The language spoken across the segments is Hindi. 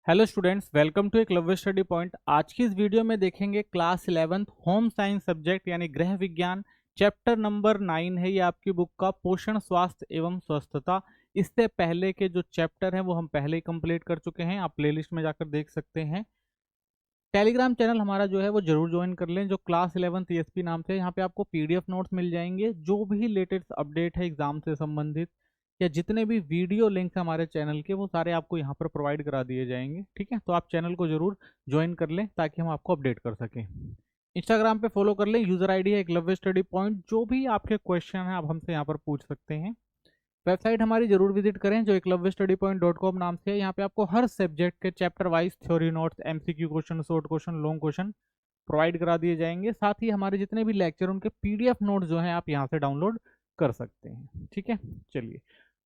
Hello students, welcome to Eklavya study point. आज की इस वीडियो में देखेंगे class 11th home science subject यानी गृह विज्ञान चैप्टर नंबर 9 है। ये आपकी बुक का पोषण, स्वास्थ्य एवं स्वस्थता। इससे पहले के जो चैप्टर हैं वो हम पहले ही कंप्लीट कर चुके हैं, आप प्लेलिस्ट में जाकर देख सकते हैं। टेलीग्राम चैनल हमारा जो है वो जरूर ज्वाइन कर लें, जो क्लास 11th ईएसपी नाम से। यहाँ पे आपको पीडीएफ नोट्स मिल जाएंगे, जो भी लेटेस्ट अपडेट है एग्जाम से संबंधित या जितने भी वीडियो लिंक्स हमारे चैनल के, वो सारे आपको यहाँ पर प्रोवाइड करा दिए जाएंगे। ठीक है, तो आप चैनल को जरूर ज्वाइन कर लें ताकि हम आपको अपडेट कर सकें। इंस्टाग्राम पे फॉलो कर लें, यूजर आईडी है एकलव्य स्टडी पॉइंट। जो भी आपके क्वेश्चन है आप हमसे यहाँ पर पूछ सकते हैं। वेबसाइट हमारी जरूर विजिट करें, जो eklavyastudypoint.com नाम से है। यहाँ पे आपको हर सब्जेक्ट के chapter wise theory notes, MCQ question, short question, long question provide करा दिए जाएंगे। साथ ही हमारे जितने भी लेक्चर उनके पीडीएफ नोट्स जो हैं आप यहाँ से डाउनलोड कर सकते हैं। ठीक है, चलिए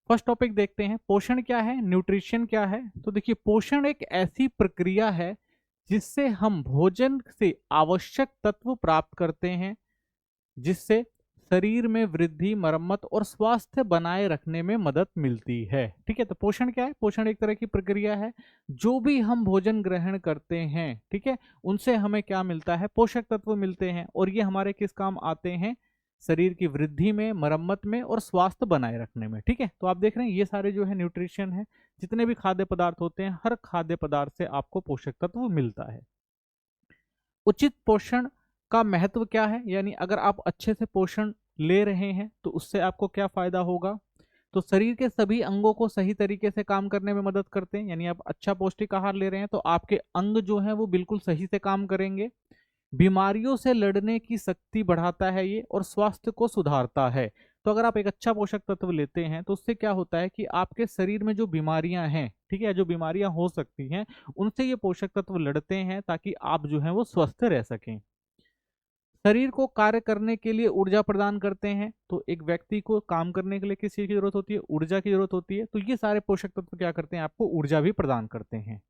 फर्स्ट टॉपिक देखते हैं। पोषण क्या है, न्यूट्रिशन क्या है। तो देखिए, पोषण एक ऐसी प्रक्रिया है जिससे हम भोजन से आवश्यक तत्व प्राप्त करते हैं, जिससे शरीर में वृद्धि, मरम्मत और स्वास्थ्य बनाए रखने में मदद मिलती है। ठीक है, तो पोषण क्या है? पोषण एक तरह की प्रक्रिया है। जो भी हम भोजन ग्रहण करते हैं, ठीक है, उनसे हमें क्या मिलता है? पोषक तत्व मिलते हैं। और ये हमारे किस काम आते हैं? शरीर की वृद्धि में, मरम्मत में और स्वास्थ्य बनाए रखने में। ठीक है, तो आप देख रहे हैं ये सारे जो है न्यूट्रिशन है। जितने भी खाद्य पदार्थ होते हैं, हर खाद्य पदार्थ से आपको पोषक तत्व मिलता है। उचित पोषण का महत्व क्या है, यानी अगर आप अच्छे से पोषण ले रहे हैं तो उससे आपको क्या फायदा होगा? तो शरीर के सभी अंगों को सही तरीके से काम करने में मदद करते हैं। यानी आप अच्छा पौष्टिक आहार ले रहे हैं तो आपके अंग जो है वो बिल्कुल सही से काम करेंगे। बीमारियों से लड़ने की शक्ति बढ़ाता है ये, और स्वास्थ्य को सुधारता है। तो अगर आप एक अच्छा पोषक तत्व लेते हैं तो उससे क्या होता है कि आपके शरीर में जो बीमारियां हैं, ठीक है, जो बीमारियां हो सकती हैं, उनसे ये पोषक तत्व लड़ते हैं ताकि आप जो है वो स्वस्थ रह सकें। शरीर को कार्य करने के लिए ऊर्जा प्रदान करते हैं। तो एक व्यक्ति को काम करने के लिए किस चीज की जरूरत होती है? ऊर्जा की जरूरत होती है। तो ये सारे पोषक तत्व क्या करते हैं? आपको ऊर्जा भी प्रदान करते हैं।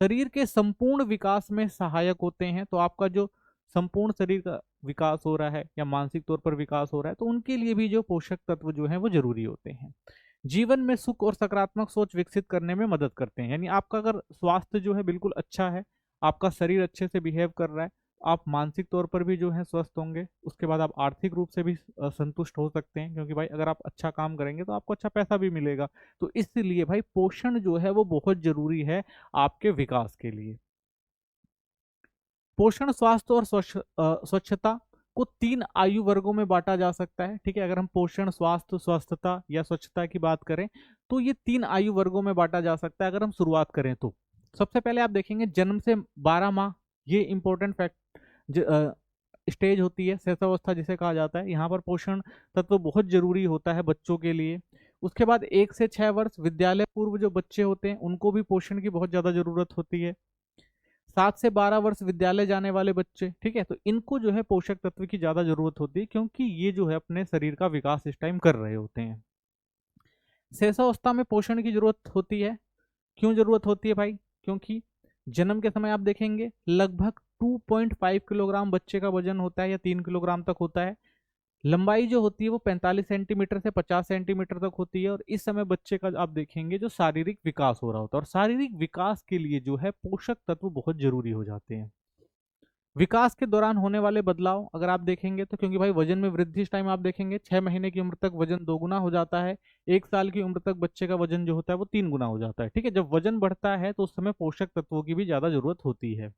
शरीर के संपूर्ण विकास में सहायक होते हैं। तो आपका जो संपूर्ण शरीर का विकास हो रहा है या मानसिक तौर पर विकास हो रहा है, तो उनके लिए भी जो पोषक तत्व जो है वो जरूरी होते हैं। जीवन में सुख और सकारात्मक सोच विकसित करने में मदद करते हैं। यानी आपका अगर स्वास्थ्य जो है बिल्कुल अच्छा है, आपका शरीर अच्छे से बिहेव कर रहा है, आप मानसिक तौर पर भी जो है स्वस्थ होंगे। उसके बाद आप आर्थिक रूप से भी संतुष्ट हो सकते हैं, क्योंकि भाई अगर आप अच्छा काम करेंगे तो आपको अच्छा पैसा भी मिलेगा। तो इसलिए भाई पोषण जो है वो बहुत जरूरी है आपके विकास के लिए। पोषण, स्वास्थ्य और स्वच्छता को 3 आयु वर्गों में बांटा जा सकता है। ठीक है, अगर हम पोषण, स्वास्थ्य, स्वस्थता या स्वच्छता की बात करें तो ये 3 आयु वर्गों में बांटा जा सकता है। अगर हम शुरुआत करें तो सबसे पहले आप देखेंगे जन्म से 12 माह, ये इंपॉर्टेंट फैक्ट स्टेज होती है, शैशवावस्था जिसे कहा जाता है। यहाँ पर पोषण तत्व बहुत जरूरी होता है बच्चों के लिए। उसके बाद 1 से 6 वर्ष विद्यालय पूर्व जो बच्चे होते हैं उनको भी पोषण की बहुत ज्यादा जरूरत होती है। 7 से 12 वर्ष विद्यालय जाने वाले बच्चे, ठीक है, तो इनको जो है पोषक तत्व की ज्यादा जरूरत होती है, क्योंकि ये जो है अपने शरीर का विकास इस टाइम कर रहे होते हैं। शैशवावस्था में पोषण की जरूरत होती है। क्यों जरूरत होती है भाई? क्योंकि जन्म के समय आप देखेंगे लगभग 2.5 किलोग्राम बच्चे का वजन होता है, या 3 किलोग्राम तक होता है। लंबाई जो होती है वो 45 सेंटीमीटर से 50 सेंटीमीटर तक होती है। और इस समय बच्चे का आप देखेंगे जो शारीरिक विकास हो रहा होता है, और शारीरिक विकास के लिए जो है पोषक तत्व बहुत जरूरी हो जाते हैं। विकास के दौरान होने वाले बदलाव अगर आप देखेंगे तो, क्योंकि भाई वजन में वृद्धि इस टाइम आप देखेंगे 6 महीने की उम्र तक वजन 2 गुना हो जाता है। 1 साल की उम्र तक बच्चे का वजन जो होता है वो 3 गुना हो जाता है। ठीक है, जब वजन बढ़ता है तो उस समय पोषक तत्वों की भी ज्यादा जरूरत होती है।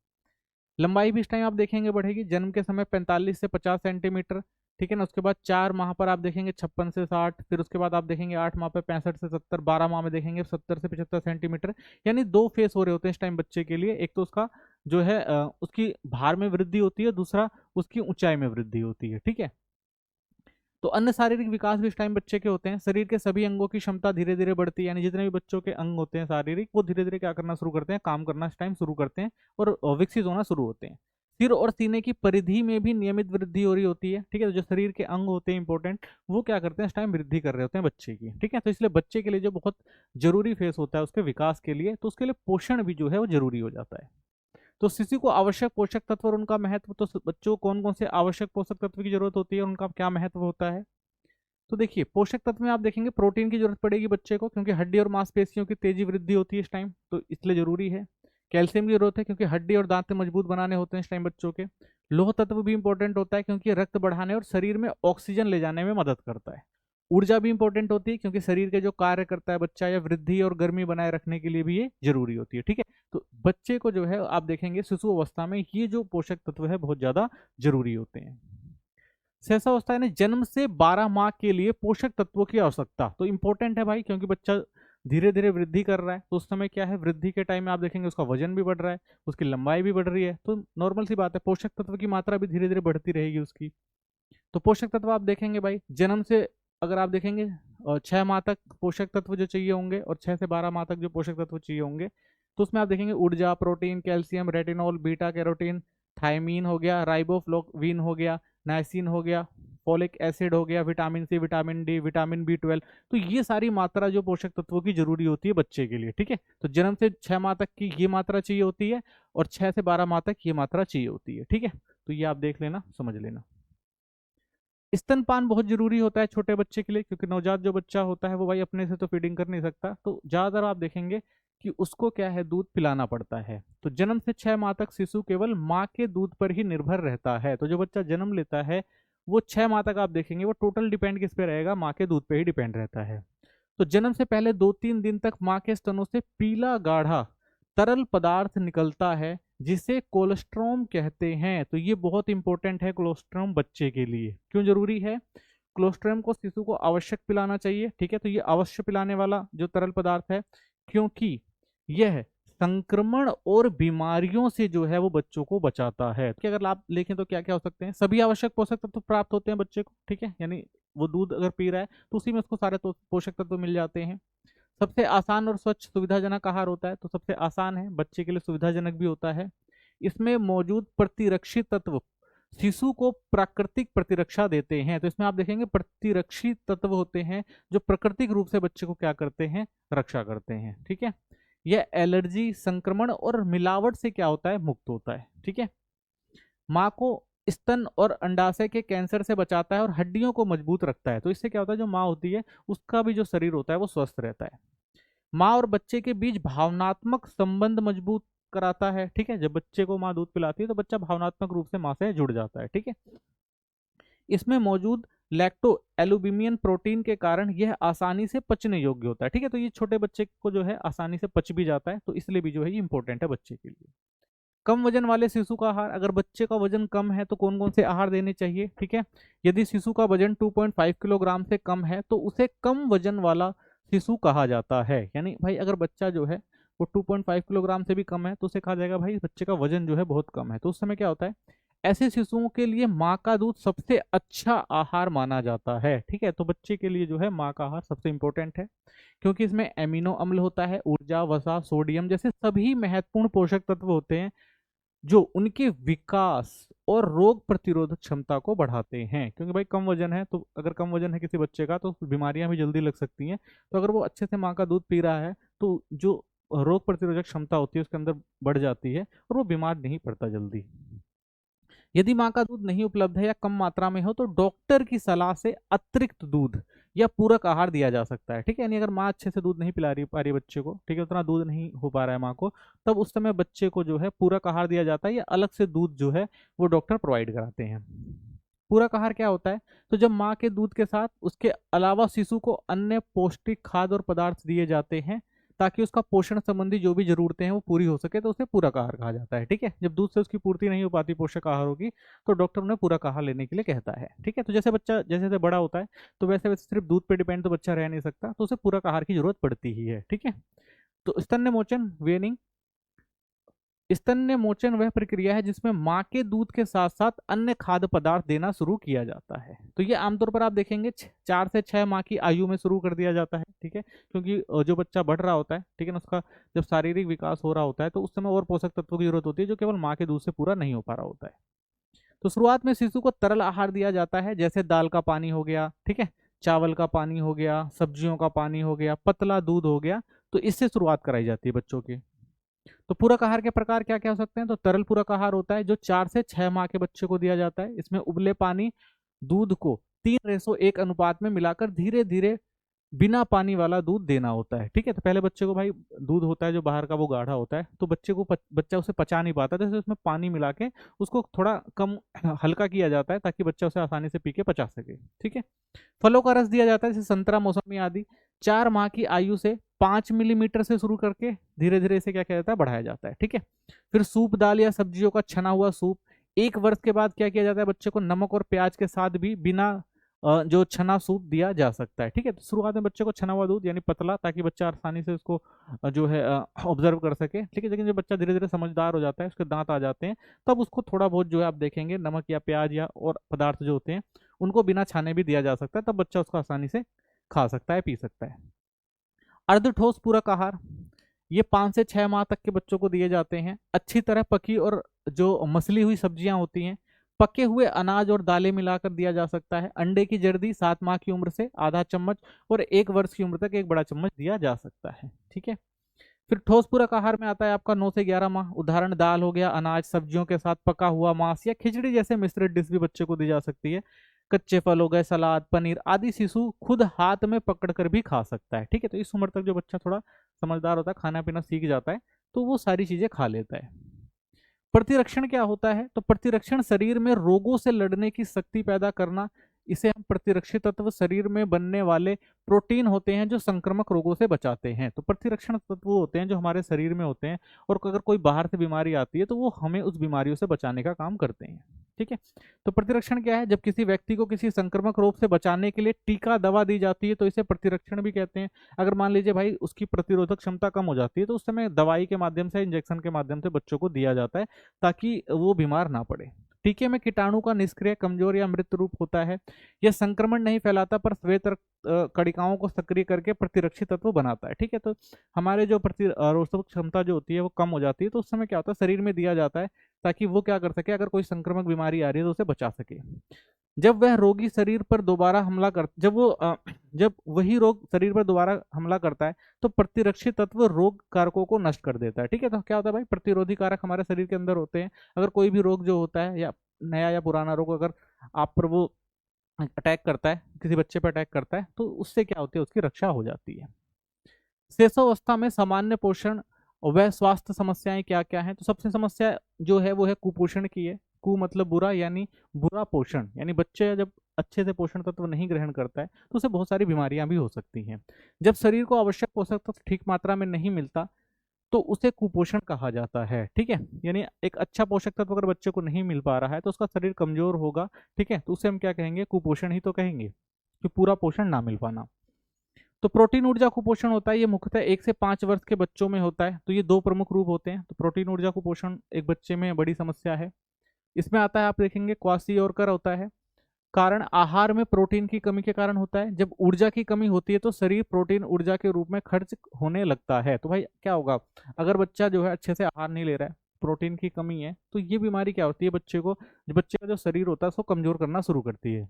लंबाई भी इस टाइम आप देखेंगे बढ़ेगी। जन्म के समय 45 से 50 सेंटीमीटर, ठीक है ना। उसके बाद 4 माह पर आप देखेंगे 56 से 60, फिर उसके बाद आप देखेंगे 8 माह पे 65 से 70, 12 माह में देखेंगे 70 से 75 सेंटीमीटर। यानी 2 फेस हो रहे होते हैं इस टाइम बच्चे के लिए। एक तो उसका जो है उसकी भार में वृद्धि होती है, दूसरा उसकी ऊंचाई में वृद्धि होती है। ठीक है, तो अन्य शारीरिक विकास भी इस टाइम बच्चे के होते हैं। शरीर के सभी अंगों की क्षमता धीरे धीरे बढ़ती है। यानी जितने भी बच्चों के अंग होते हैं शारीरिक, वो धीरे धीरे क्या करना शुरू करते हैं? काम करना इस टाइम शुरू करते हैं और विकसित होना शुरू होते हैं। सिर और सीने की परिधि में भी नियमित वृद्धि हो रही होती है। ठीक है, तो जो शरीर के अंग होते हैं इंपॉर्टेंट, वो क्या करते हैं? इस टाइम वृद्धि कर रहे होते हैं बच्चे की। ठीक है, तो इसलिए बच्चे के लिए जो बहुत जरूरी फेस होता है उसके विकास के लिए, तो उसके लिए पोषण भी जो है वो जरूरी हो जाता है। तो शिशु को आवश्यक पोषक तत्व और उनका महत्व, तो बच्चों को कौन कौन से आवश्यक पोषक तत्व की जरूरत होती है, उनका क्या महत्व होता है? तो देखिए, पोषक तत्व में आप देखेंगे प्रोटीन की जरूरत पड़ेगी बच्चे को, क्योंकि हड्डी और मांसपेशियों की तेजी वृद्धि होती है इस टाइम, तो इसलिए जरूरी है। कैल्शियम की जरूरत है क्योंकि हड्डी और दांत मजबूत बनाने होते हैं इस टाइम बच्चों के। लोह तत्व भी इंपॉर्टेंट होता है क्योंकि रक्त बढ़ाने और शरीर में ऑक्सीजन ले जाने में मदद करता है। ऊर्जा भी इंपॉर्टेंट होती है क्योंकि शरीर के जो कार्य करता है बच्चा या वृद्धि और गर्मी बनाए रखने के लिए भी ये जरूरी होती है। ठीक है, तो बच्चे को जो है आप देखेंगे शिशु अवस्था में ये जो पोषक तत्व है बहुत ज्यादा जरूरी होते हैं। सहसावस्था यानी जन्म से 12 माह के लिए पोषक तत्वों की आवश्यकता तो इंपॉर्टेंट है भाई, क्योंकि बच्चा धीरे धीरे वृद्धि कर रहा है, तो उस समय क्या है, वृद्धि के टाइम में आप देखेंगे उसका वजन भी बढ़ रहा है, उसकी लंबाई भी बढ़ रही है, तो नॉर्मल सी बात है पोषक तत्व की मात्रा भी धीरे धीरे बढ़ती रहेगी उसकी। तो पोषक तत्व आप देखेंगे भाई जन्म से, अगर आप देखेंगे 6 माह तक पोषक तत्व जो चाहिए होंगे और 6 से 12 माह तक जो पोषक तत्व चाहिए होंगे, तो उसमें आप देखेंगे ऊर्जा, protein, calcium, retinol, beta carotene, thiamine हो गया, राइबोफ्लोविन हो गया, नाइसिन हो गया, फोलिक एसिड हो गया, vitamin C, vitamin D, vitamin B12। तो ये सारी मात्रा जो पोषक तत्वों की जरूरी होती है बच्चे के लिए। ठीक है, तो जन्म से 6 माह तक की ये मात्रा चाहिए होती है और 6 से 12 माह तक ये मात्रा चाहिए होती है। ठीक है, तो ये आप देख लेना, समझ लेना। स्तनपान बहुत जरूरी होता है छोटे बच्चे के लिए, क्योंकि नवजात जो बच्चा होता है वो भाई अपने से तो फीडिंग कर नहीं सकता, तो ज्यादातर आप देखेंगे कि उसको क्या है, दूध पिलाना पड़ता है। तो जन्म से 6 माह तक शिशु केवल माँ के दूध पर ही निर्भर रहता है। तो जो बच्चा जन्म लेता है वो 6 माह तक आप देखेंगे वो टोटल डिपेंड किस पे रहेगा, माँ के दूध पे ही डिपेंड रहता है। तो जन्म से पहले 2-3 दिन तक माँ के स्तनों से पीला गाढ़ा तरल पदार्थ निकलता है जिसे कोलोस्ट्रोम कहते हैं। तो ये बहुत इंपॉर्टेंट है कोलोस्ट्रोम बच्चे के लिए। क्यों जरूरी है? कोलोस्ट्रोम को शिशु को आवश्यक पिलाना चाहिए। ठीक है, तो ये अवश्य पिलाने वाला जो तरल पदार्थ है, क्योंकि यह संक्रमण और बीमारियों से जो है वो बच्चों को बचाता है। कि अगर आप देखें तो क्या क्या हो सकते हैं, सभी आवश्यक पोषक तत्व प्राप्त होते हैं बच्चे को। ठीक है, यानी वो दूध अगर पी रहा है तो उसी में उसको सारे पोषक तत्व मिल जाते हैं। सबसे आसान और स्वच्छ सुविधाजनक आहार होता है, तो सबसे आसान है, बच्चे के लिए सुविधाजनक भी होता है। इसमें मौजूद प्रतिरक्षी तत्व शिशु को प्राकृतिक प्रतिरक्षा देते हैं। तो इसमें आप देखेंगे प्रतिरक्षी तत्व होते हैं जो प्राकृतिक रूप से बच्चे को क्या करते हैं, रक्षा करते हैं। ठीक है, यह एलर्जी, संक्रमण और मिलावट से क्या होता है, मुक्त होता है। ठीक है, माँ को स्तन और अंडाशय के कैंसर से बचाता है और हड्डियों को मजबूत रखता है। तो इससे क्या होता है, जो माँ होती है उसका भी जो शरीर होता है वो स्वस्थ रहता है। माँ और बच्चे के बीच भावनात्मक संबंध मजबूत कराता है। ठीक है, जब बच्चे को माँ दूध पिलाती है तो बच्चा भावनात्मक रूप से माँ से जुड़ जाता है। ठीक है, इसमें मौजूद लैक्टो एल्यूमिनियम प्रोटीन के कारण यह आसानी से पचने योग्य होता है। ठीक है, तो ये छोटे बच्चे को जो है आसानी से पच भी जाता है, तो इसलिए भी जो है ये इंपॉर्टेंट है बच्चे के लिए। कम वजन वाले शिशु का आहार, अगर बच्चे का वजन कम है तो कौन कौन से आहार देने चाहिए? ठीक है, यदि शिशु का वजन 2.5 किलोग्राम से कम है तो उसे कम वजन वाला शिशु कहा जाता है। यानी भाई अगर बच्चा जो है वो 2.5 किलोग्राम से भी कम है तो उसे कहा जाएगा भाई बच्चे का वजन जो है बहुत कम है। तो उस समय क्या होता है, ऐसे शिशुओं के लिए माँ का दूध सबसे अच्छा आहार माना जाता है। ठीक है, तो बच्चे के लिए जो है माँ का आहार सबसे इंपॉर्टेंट है, क्योंकि इसमें एमिनो अम्ल होता है, ऊर्जा, वसा, सोडियम जैसे सभी महत्वपूर्ण पोषक तत्व होते हैं जो उनके विकास और रोग प्रतिरोधक क्षमता को बढ़ाते हैं। क्योंकि भाई कम वजन है, तो अगर कम वजन है किसी बच्चे का तो बीमारियां भी जल्दी लग सकती हैं। तो अगर वो अच्छे से माँ का दूध पी रहा है तो जो रोग प्रतिरोधक क्षमता होती है उसके अंदर बढ़ जाती है और वो बीमार नहीं पड़ता जल्दी। यदि माँ का दूध नहीं उपलब्ध है या कम मात्रा में हो तो डॉक्टर की सलाह से अतिरिक्त दूध या पूरक आहार दिया जा सकता है। ठीक है, यानी अगर माँ अच्छे से दूध नहीं पिला रही पा रही बच्चे को, ठीक है, उतना दूध नहीं हो पा रहा है माँ को, तब उस समय बच्चे को जो है पूरक आहार दिया जाता है या अलग से दूध जो है वो डॉक्टर प्रोवाइड कराते हैं। पूरक आहार क्या होता है, तो जब माँ के दूध के साथ उसके अलावा शिशु को अन्य पौष्टिक खाद्य और पदार्थ दिए जाते हैं ताकि उसका पोषण संबंधी जो भी जरूरतें हैं वो पूरी हो सके, तो उसे पूरक आहार कहा जाता है। ठीक है, जब दूध से उसकी पूर्ति नहीं हो पाती पोषक आहारों की तो डॉक्टर उन्हें पूरक आहार लेने के लिए कहता है। ठीक है, तो जैसे बच्चा जैसे जैसे बड़ा होता है तो वैसे वैसे सिर्फ दूध पे डिपेंड तो बच्चा रह नहीं सकता, तो उसे पूरक आहार की जरूरत पड़ती ही है। ठीक है, तो स्तन्य मोचन वेनिंग, स्तन्य मोचन वह प्रक्रिया है जिसमें माँ के दूध के साथ साथ अन्य खाद्य पदार्थ देना शुरू किया जाता है। तो ये आमतौर पर आप देखेंगे 4 से 6 माह की आयु में शुरू कर दिया जाता है। ठीक है, क्योंकि जो बच्चा बढ़ रहा होता है, ठीक है ना, उसका जब शारीरिक विकास हो रहा होता है तो उस समय और पोषक तत्वों की जरूरत होती है जो केवल माँ के दूध से पूरा नहीं हो पा रहा होता है। तो शुरुआत में शिशु को तरल आहार दिया जाता है, जैसे दाल का पानी हो गया, ठीक है, चावल का पानी हो गया, सब्जियों का पानी हो गया, पतला दूध हो गया, तो इससे शुरुआत कराई जाती है बच्चों की। तो पूरक आहार के प्रकार क्या क्या हो सकते हैं, तो तरल पूरक आहार होता है जो 4 से 6 माह के बच्चे को दिया जाता है। इसमें उबले पानी दूध को 3:1 अनुपात में मिलाकर धीरे धीरे बिना पानी वाला दूध देना होता है। ठीक है, तो पहले बच्चे को भाई दूध होता है जो बाहर का वो गाढ़ा होता है, तो बच्चे को बच्चा उसे पचा नहीं पाता, तो उसमें पानी मिला के उसको थोड़ा कम हल्का किया जाता है ताकि बच्चा उसे आसानी से पी के पचा सके। ठीक है, फलों का रस दिया जाता है जैसे संतरा, मौसमी आदि। 4 माह की आयु से 5 मिलीमीटर से शुरू करके धीरे धीरे इसे क्या किया जाता है, बढ़ाया जाता है। ठीक है, फिर सूप दाल या सब्जियों का छना हुआ सूप। 1 वर्ष के बाद क्या किया जाता है, बच्चे को नमक और प्याज के साथ भी बिना जो छना सूप दिया जा सकता है। ठीक है, तो शुरुआत में बच्चे को छना हुआ दूध यानी पतला, ताकि बच्चा आसानी से उसको जो है ऑब्जर्व कर सके। ठीक है, लेकिन जब बच्चा धीरे धीरे समझदार हो जाता है, उसके दांत आ जाते हैं, तब उसको थोड़ा बहुत जो है आप देखेंगे नमक या प्याज या और पदार्थ जो होते हैं उनको बिना छाने भी दिया जा सकता है, तब बच्चा उसको आसानी से खा सकता है, पी सकता है। अर्ध ठोस पूरक आहार, ये 5 से 6 माह तक के बच्चों को दिए जाते हैं। अच्छी तरह पकी और जो मसली हुई सब्जियां होती हैं, पके हुए अनाज और दालें मिलाकर दिया जा सकता है। अंडे की जर्दी 7 माह की उम्र से आधा चम्मच और 1 वर्ष की उम्र तक 1 बड़ा चम्मच दिया जा सकता है। ठीक है, फिर ठोस पूरक आहार में आता है आपका 9 से 11 माह। उदाहरण दाल हो गया, अनाज सब्जियों के साथ पका हुआ मांस या खिचड़ी जैसे मिश्रित डिश भी बच्चे को दी जा सकती है। कच्चे फल हो गए, सलाद, पनीर आदि शिशु खुद हाथ में पकड़कर भी खा सकता है। ठीक है, तो इस उम्र तक जो बच्चा थोड़ा समझदार होता है, खाना पीना सीख जाता है, तो वो सारी चीजें खा लेता है। प्रतिरक्षण क्या होता है, तो प्रतिरक्षण शरीर में रोगों से लड़ने की शक्ति पैदा करना। इसे हम प्रतिरक्षी तत्व शरीर में बनने वाले प्रोटीन होते हैं जो संक्रामक रोगों से बचाते हैं। तो प्रतिरक्षण तत्व वो होते हैं जो हमारे शरीर में होते हैं, और अगर कोई बाहर से बीमारी आती है तो वो हमें उस बीमारियों से बचाने का काम करते हैं। ठीक है, तो प्रतिरक्षण क्या है, जब किसी व्यक्ति को किसी संक्रामक रोग से बचाने के लिए टीका दवा दी जाती है तो इसे प्रतिरक्षण भी कहते हैं। अगर मान लीजिए भाई उसकी प्रतिरोधक क्षमता कम हो जाती है, तो उस समय दवाई के माध्यम से, इंजेक्शन के माध्यम से बच्चों को दिया जाता है ताकि वो बीमार ना पड़े। टीके में कीटाणु का निष्क्रिय, कमजोर या मृत रूप होता है। यह संक्रमण नहीं फैलाता पर श्वेत रक्त कणिकाओं को सक्रिय करके प्रतिरक्षी तत्व बनाता है। ठीक है, तो हमारे जो प्रतिरोधक क्षमता जो होती है वो कम हो जाती है, तो उस समय क्या होता है, शरीर में दिया जाता है ताकि वो क्या कर सके, अगर कोई संक्रामक बीमारी आ रही है तो उसे बचा सके। जब वह रोगी शरीर पर दोबारा हमला कर जब वो जब वही रोग शरीर पर दोबारा हमला करता है तो प्रतिरक्षी तत्व रोग कारकों को नष्ट कर देता है। ठीक है, तो क्या होता है भाई, प्रतिरोधी कारक हमारे शरीर के अंदर होते हैं। अगर कोई भी रोग जो होता है, या नया या पुराना रोग अगर आप पर वो अटैक करता है, किसी बच्चे पर अटैक करता है, तो उससे क्या होती है, उसकी रक्षा हो जाती है। शेषावस्था में सामान्य पोषण व स्वास्थ्य समस्याएं क्या क्या हैं, तो सबसे समस्या जो है वो है कुपोषण की है। कु मतलब बुरा, यानी बुरा पोषण, यानी बच्चे जब अच्छे से पोषण तत्व नहीं ग्रहण करता है तो उसे बहुत सारी बीमारियां भी हो सकती हैं। जब शरीर को आवश्यक पोषक तत्व ठीक मात्रा में नहीं मिलता तो उसे कुपोषण कहा जाता है। ठीक है, यानी एक अच्छा पोषक तत्व अगर बच्चे को नहीं मिल पा रहा है तो उसका शरीर कमजोर होगा। ठीक है, तो उसे हम क्या कहेंगे, कुपोषण ही तो कहेंगे, कि पूरा पोषण ना मिल पाना। तो प्रोटीन ऊर्जा कुपोषण होता है, ये मुख्यतः 1 से 5 वर्ष के बच्चों में होता है। तो ये दो प्रमुख रूप होते हैं। तो प्रोटीन ऊर्जा कुपोषण एक बच्चे में बड़ी समस्या है। इसमें आता है, आप देखेंगे, क्वासी होता है। कारण आहार में प्रोटीन की कमी के कारण होता है। जब ऊर्जा की कमी होती है तो शरीर प्रोटीन ऊर्जा के रूप में खर्च होने लगता है। तो भाई क्या होगा, अगर बच्चा जो है अच्छे से आहार नहीं ले रहा है, प्रोटीन की कमी है, तो ये बीमारी क्या होती है, बच्चे का जो शरीर होता है उसको कमजोर करना शुरू करती है।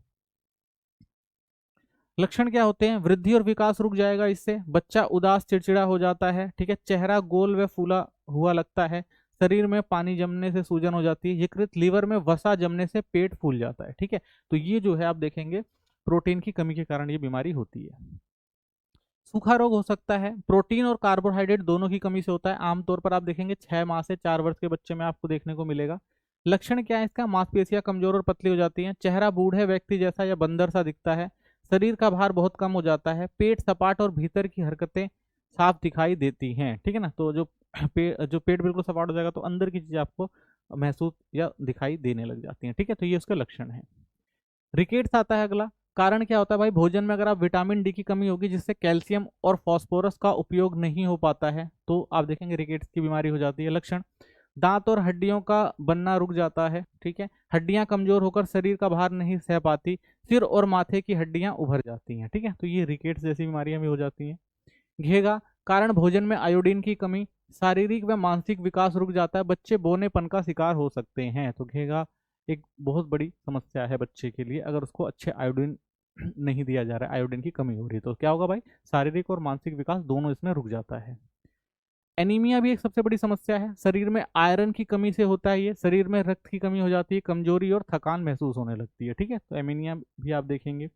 लक्षण क्या होते हैं, वृद्धि और विकास रुक जाएगा, इससे बच्चा उदास चिड़चिड़ा हो जाता है। ठीक है, चेहरा गोल व फूला हुआ लगता है। शरीर में पानी जमने से सूजन हो जाती है। यकृत लीवर में वसा जमने से पेट फूल जाता है। ठीक है, तो ये जो है आप देखेंगे प्रोटीन की कमी के कारण ये बीमारी होती है। सूखा रोग हो सकता है, प्रोटीन और कार्बोहाइड्रेट दोनों की कमी से होता है। आमतौर पर आप देखेंगे 6 माह से 4 वर्ष के बच्चे में आपको देखने को मिलेगा। लक्षण क्या है इसका, मांसपेशियां कमजोर और पतली हो जाती हैं। चेहरा बूढ़े व्यक्ति जैसा या बंदर सा दिखता है। शरीर का भार बहुत कम हो जाता है। पेट सपाट और भीतर की हरकतें साफ दिखाई देती हैं। ठीक है ना, तो जो पेट बिल्कुल सपाट हो जाएगा तो अंदर की चीजें आपको महसूस या दिखाई देने लग जाती हैं। ठीक है, तो ये उसका लक्षण है। रिकेट्स आता है अगला। कारण क्या होता है भाई, भोजन में अगर आप विटामिन डी की कमी होगी जिससे कैल्शियम और फास्फोरस का उपयोग नहीं हो पाता है, तो आप देखेंगे रिकेट्स की बीमारी हो जाती है। लक्षण, दांत और हड्डियों का बनना रुक जाता है। ठीक है, हड्डियां कमजोर होकर शरीर का भार नहीं सह पाती। सिर और माथे की हड्डियां उभर जाती हैं। ठीक है, तो ये रिकेट्स जैसी बीमारियां भी हो जाती हैं। घेगा, कारण भोजन में आयोडीन की कमी। शारीरिक व मानसिक विकास रुक जाता है, बच्चे बौनेपन का शिकार हो सकते हैं। तो घेगा एक बहुत बड़ी समस्या है बच्चे के लिए, अगर उसको अच्छे आयोडीन नहीं दिया जा रहा है, आयोडीन की कमी हो रही है, तो क्या होगा भाई, शारीरिक और मानसिक विकास दोनों इसमें रुक जाता है। एनीमिया भी एक सबसे बड़ी समस्या है। शरीर में आयरन की कमी से होता है ये। शरीर में रक्त की कमी हो जाती है, कमजोरी और थकान महसूस होने लगती है। ठीक है, तो एनीमिया भी आप देखेंगे।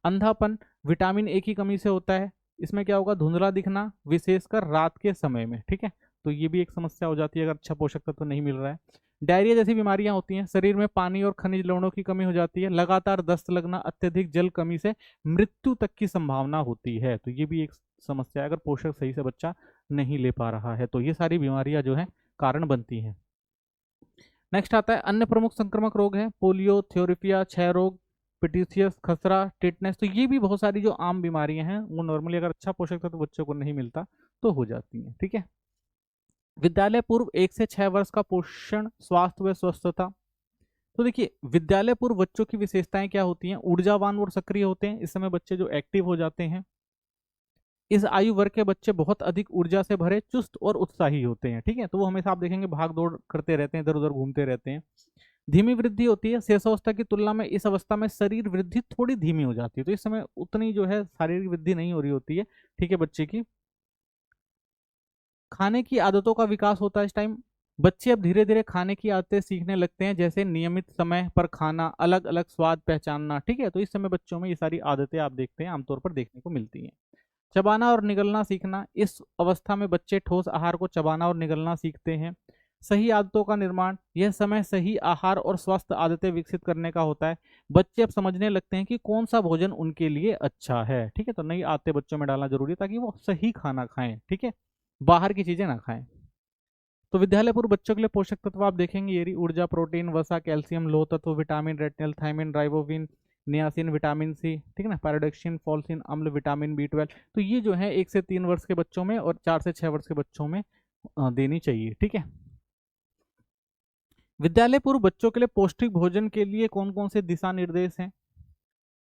अंधापन विटामिन ए की कमी से होता है। इसमें क्या होगा, धुंधला दिखना, विशेषकर रात के समय में, ठीक है। तो ये भी एक समस्या हो जाती है अगर अच्छा पोषक तत्व नहीं मिल रहा है। डायरिया जैसी बीमारियां होती हैं, शरीर में पानी और खनिज लवणों की कमी हो जाती है, लगातार दस्त लगना, अत्यधिक जल कमी से मृत्यु तक की संभावना होती है। तो ये भी एक समस्या है अगर पोषक सही से बच्चा नहीं ले पा रहा है, तो ये सारी बीमारियां जो है कारण बनती हैं। नेक्स्ट आता है अन्य प्रमुख संक्रामक रोग है, पोलियो, थ्योरिपिया, क्षय रोग, पिटीसियस, खसरा, टिटनेस। तो ये भी बहुत सारी जो आम बीमारियां हैं वो नॉर्मली अगर अच्छा पोषक तत्व बच्चों को नहीं मिलता तो हो जाती हैं, ठीक है। विद्यालय पूर्व 1 से 6 वर्ष का पोषण, स्वास्थ्य व स्वस्थता। तो देखिए विद्यालय पूर्व बच्चों की विशेषताएं क्या होती हैं, ऊर्जावान और सक्रिय होते हैं। इस समय बच्चे जो एक्टिव हो जाते हैं। इस आयु वर्ग के बच्चे बहुत अधिक ऊर्जा से भरे, चुस्त और उत्साही होते हैं, ठीक है। तो वो हमेशा आप देखेंगे भाग दौड़ करते रहते हैं, इधर उधर घूमते रहते हैं। धीमी वृद्धि होती है, शेषावस्था की तुलना में इस अवस्था में शरीर वृद्धि थोड़ी धीमी हो जाती है, तो इस समय उतनी जो है शारीरिक वृद्धि नहीं हो रही होती है, ठीक है, बच्चे की। खाने की आदतों का विकास होता है इस टाइम। बच्चे अब धीरे धीरे खाने की आदतें सीखने लगते हैं, जैसे नियमित समय पर खाना, अलग अलग स्वाद पहचानना, ठीक है। तो इस समय बच्चों में ये सारी आदतें आप देखते हैं आमतौर पर देखने को मिलती हैं। चबाना और निगलना सीखना, इस अवस्था में बच्चे ठोस आहार को चबाना और निगलना सीखते हैं। सही आदतों का निर्माण, यह समय सही आहार और स्वस्थ आदतें विकसित करने का होता है। बच्चे अब समझने लगते हैं कि कौन सा भोजन उनके लिए अच्छा है, ठीक है। तो नई आदतें बच्चों में डालना जरूरी है ताकि वो सही खाना खाएं, ठीक है, बाहर की चीजें ना खाएं। तो विद्यालय पूर्व बच्चों के लिए पोषक तत्व आप देखेंगे, ये ऊर्जा, प्रोटीन, वसा, कैल्शियम, लोह तत्व, vitamin, retinal, thiamine, riboflavin, niacin, vitamin C, ठीक है ना, पैराडॉक्सिन, फॉल्सिन अम्ल, विटामिन बी 12। तो ये जो है 1 से 3 वर्ष के बच्चों में और 4 से 6 वर्ष के बच्चों में देनी चाहिए, ठीक है। विद्यालय पूर्व बच्चों के लिए पौष्टिक भोजन के लिए कौन कौन से दिशा निर्देश हैं।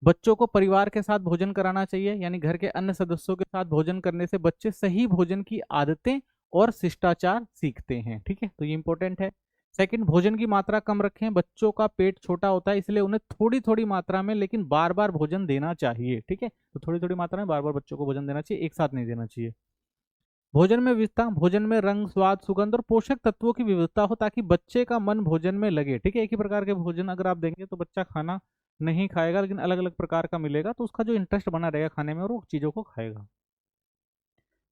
बच्चों को परिवार के साथ भोजन कराना चाहिए, यानी घर के अन्य सदस्यों के साथ भोजन करने से बच्चे सही भोजन की आदतें और शिष्टाचार सीखते हैं, ठीक है। तो ये इंपॉर्टेंट है। सेकंड, भोजन की मात्रा कम रखें। बच्चों का पेट छोटा होता है, इसलिए उन्हें थोड़ी थोड़ी मात्रा में लेकिन बार बार भोजन देना चाहिए, ठीक है। तो थोड़ी थोड़ी मात्रा में बार बार बच्चों को भोजन देना चाहिए, एक साथ नहीं देना चाहिए। भोजन में विविधता, भोजन में रंग, स्वाद, सुगंध और पोषक तत्वों की विविधता हो ताकि बच्चे का मन भोजन में लगे, ठीक है। एक ही प्रकार के भोजन अगर आप देंगे तो बच्चा खाना नहीं खाएगा, लेकिन अलग अलग प्रकार का मिलेगा तो उसका जो इंटरेस्ट बना रहेगा खाने में और वो चीजों को खाएगा।